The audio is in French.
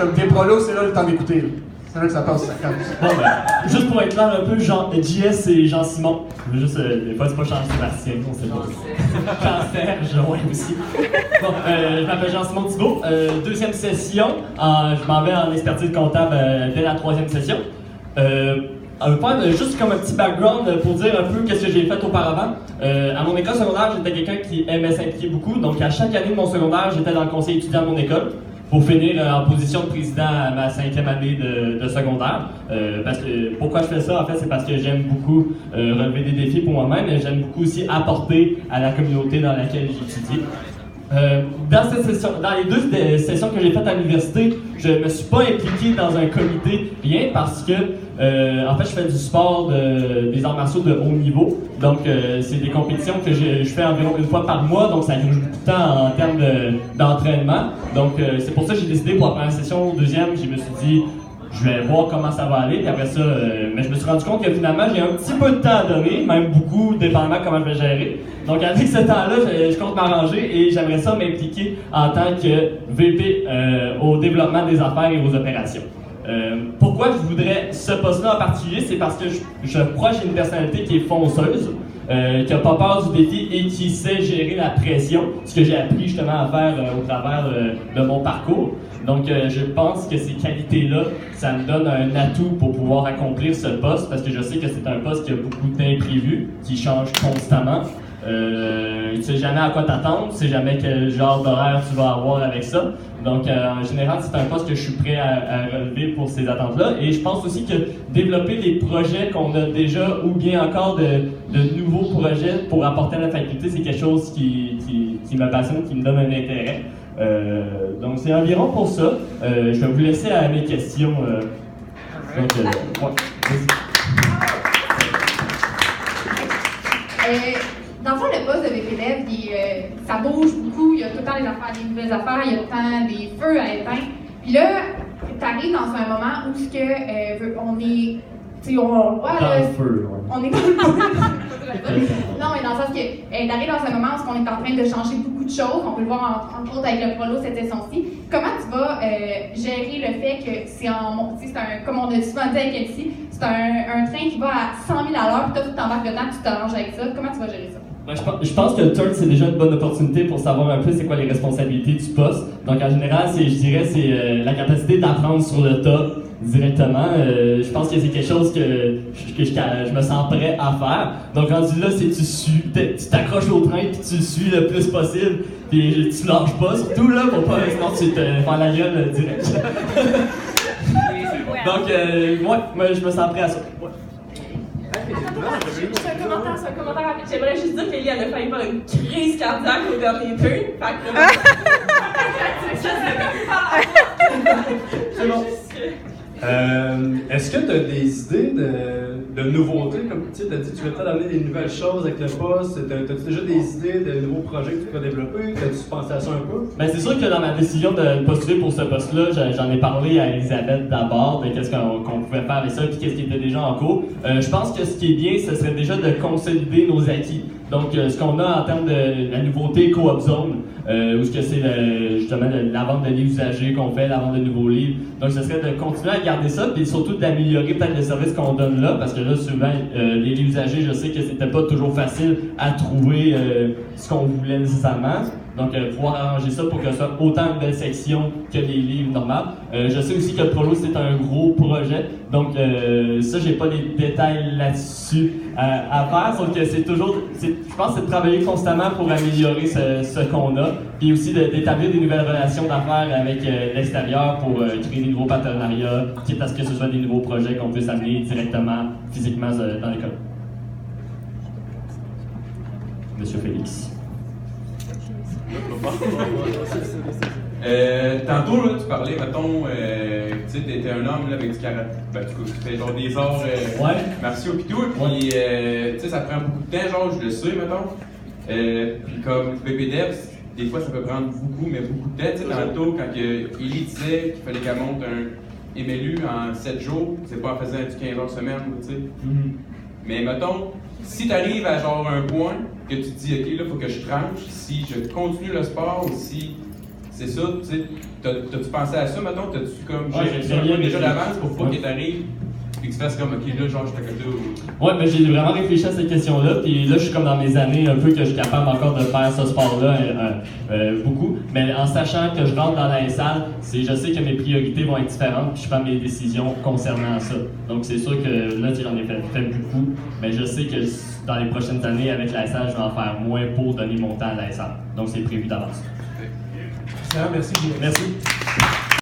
comme des prolos, c'est là le temps d'écouter. C'est là que ça passe, ça calme. Bon, ben, juste pour être clair un peu, JS et Jean-Simon. Des fois, c'est pas Jean-Sébastien, on sait pas. Jean-Serge, ouais, aussi. Bon, je m'appelle Jean-Simon Thibault. Deuxième session. Je m'en vais en expertise comptable dès la troisième session. Juste comme un petit background pour dire un peu qu'est-ce que j'ai fait auparavant. À mon école secondaire, j'étais quelqu'un qui aimait s'impliquer beaucoup. Donc, à chaque année de mon secondaire, j'étais dans le conseil étudiant de mon école pour finir en position de président à ma 5e année de secondaire. Parce que pourquoi je fais ça, en fait, c'est parce que j'aime beaucoup relever des défis pour moi-même, et j'aime beaucoup aussi apporter à la communauté dans laquelle j'étudie. Dans les deux sessions que j'ai faites à l'université, je me suis pas impliqué dans un comité, rien, parce que en fait, je fais du sport des arts martiaux de haut niveau. Donc, c'est des compétitions que je fais environ une fois par mois, donc ça grige beaucoup de temps en termes d'entraînement. Donc, c'est pour ça que j'ai décidé pour la première session, ou deuxième, je me suis dit, je vais voir comment ça va aller, puis après ça, mais je me suis rendu compte que finalement, j'ai un petit peu de temps à donner, même beaucoup, dépendamment comment je vais gérer. Donc, avec ce temps-là, je compte m'arranger et j'aimerais ça m'impliquer en tant que VP au développement des affaires et aux opérations. Pourquoi je voudrais ce poste-là en particulier, c'est parce que je crois que j'ai une personnalité qui est fonceuse, qui n'a pas peur du défi et qui sait gérer la pression, ce que j'ai appris justement à faire au travers de mon parcours. Donc, je pense que ces qualités-là, ça me donne un atout pour pouvoir accomplir ce poste, parce que je sais que c'est un poste qui a beaucoup d'imprévus, qui change constamment. Tu ne sais jamais à quoi t'attendre, tu ne sais jamais quel genre d'horaire tu vas avoir avec ça. Donc, en général, c'est un poste que je suis prêt à relever pour ces attentes-là. Et je pense aussi que développer des projets qu'on a déjà, ou bien encore de nouveaux projets pour apporter à la faculté, c'est quelque chose qui me passionne, qui me donne un intérêt. Donc, c'est environ pour ça. Je vais vous laisser à mes questions. Dans le fond, le poste de VPDev, ça bouge beaucoup. Il y a tout le temps des nouvelles affaires, il y a tout le temps des feux à éteindre. Puis là, tu arrives dans un moment où on est. Tu sais, on voit. Dans le feu, ouais. On est dans le feu. Non, mais dans le sens que t'arrives dans un moment où on est en train de changer beaucoup de choses. On peut le voir entre autres avec le prolo cette session-ci. Comment tu vas gérer le fait que c'est comme on a souvent dit avec Elsie, c'est un train qui va à 100 000 à l'heure, puis toi, tu t'embarques dedans, puis tu t'arranges avec ça. Comment tu vas gérer ça? Je pense que le turn, c'est déjà une bonne opportunité pour savoir un peu c'est quoi les responsabilités du poste. Donc, en général, je dirais c'est la capacité d'apprendre sur le tas directement. Je pense que c'est quelque chose que je me sens prêt à faire. Donc, rendu là, c'est tu t'accroches au train puis tu le suis le plus possible. Puis tu lâches pas, surtout là, pour pas sinon tu te faire la gueule direct. Donc, moi, je me sens prêt à ça. Ouais. C'est un commentaire rapide. J'aimerais juste dire qu'Elie, elle a failli faire une crise cardiaque au dernier turn. Fait que c'est bon. Est-ce que tu as des idées de nouveautés, comme tu as dit, tu veux peut-être amener des nouvelles choses avec le poste, as-tu déjà des idées de nouveaux projets que tu vas développer, as-tu pensé à ça un peu? Ben, c'est sûr que dans ma décision de postuler pour ce poste-là, j'en ai parlé à Elisabeth d'abord de qu'est-ce qu'on pouvait faire avec ça, puis qu'est-ce qui était déjà en cours. Je pense que ce qui est bien, ce serait déjà de consolider nos acquis. Donc, ce qu'on a en termes de la nouveauté Co-op Zone, où ce que c'est justement la vente de livres usagés qu'on fait, la vente de nouveaux livres. Donc, ce serait de continuer à garder ça, puis surtout d'améliorer peut-être le service qu'on donne là, parce que là, souvent, les livres usagés, je sais que c'était pas toujours facile à trouver ce qu'on voulait nécessairement. Donc, pouvoir arranger ça pour que ce soit autant une belle section que les livres normaux. Je sais aussi que le Prolo, c'est un gros projet. Donc, ça, j'ai pas les détails là-dessus à faire. Sauf que c'est toujours, je pense que c'est de travailler constamment pour améliorer ce qu'on a. Puis aussi d'établir des nouvelles relations d'affaires avec l'extérieur pour créer des nouveaux partenariats, quitte à ce que ce soit des nouveaux projets qu'on puisse amener directement, physiquement dans l'école. Monsieur Félix. Tantôt, là, tu parlais, mettons, tu sais, t'étais un homme là, avec du karaté, tu fais genre des arts martiaux pis tout, puis tu sais, ça prend beaucoup de temps, genre, je le sais, mettons. Puis comme VPDev, des fois, ça peut prendre beaucoup, mais beaucoup de temps. Tu sais, tantôt, quand Élie disait qu'il fallait qu'elle monte un MLU en 7 jours, c'est pas en faisant du 15 heures semaine, tu sais. Mais mettons, si tu arrives à genre un point que tu te dis, OK, là, il faut que je tranche, si je continue le sport ou si c'est ça, tu sais, t'as-tu pensé à ça, mettons? T'as-tu comme Ouais, ça un peu déjà d'avance pour pas qu'il t'arrive puis que tu fasses comme, ok, là, genre, je suis à côté ou... Ouais, mais j'ai vraiment réfléchi à cette question-là, puis là, je suis comme dans mes années un peu que je suis capable encore de faire ce sport-là beaucoup, mais en sachant que je rentre dans la salle, je sais que mes priorités vont être différentes, puis je prends mes décisions concernant ça. Donc, c'est sûr que là, j'en ai fait beaucoup, mais je sais que dans les prochaines années, avec la salle, je vais en faire moins pour donner mon temps à la salle. Donc, c'est prévu d'avance. Excellent, merci. Merci.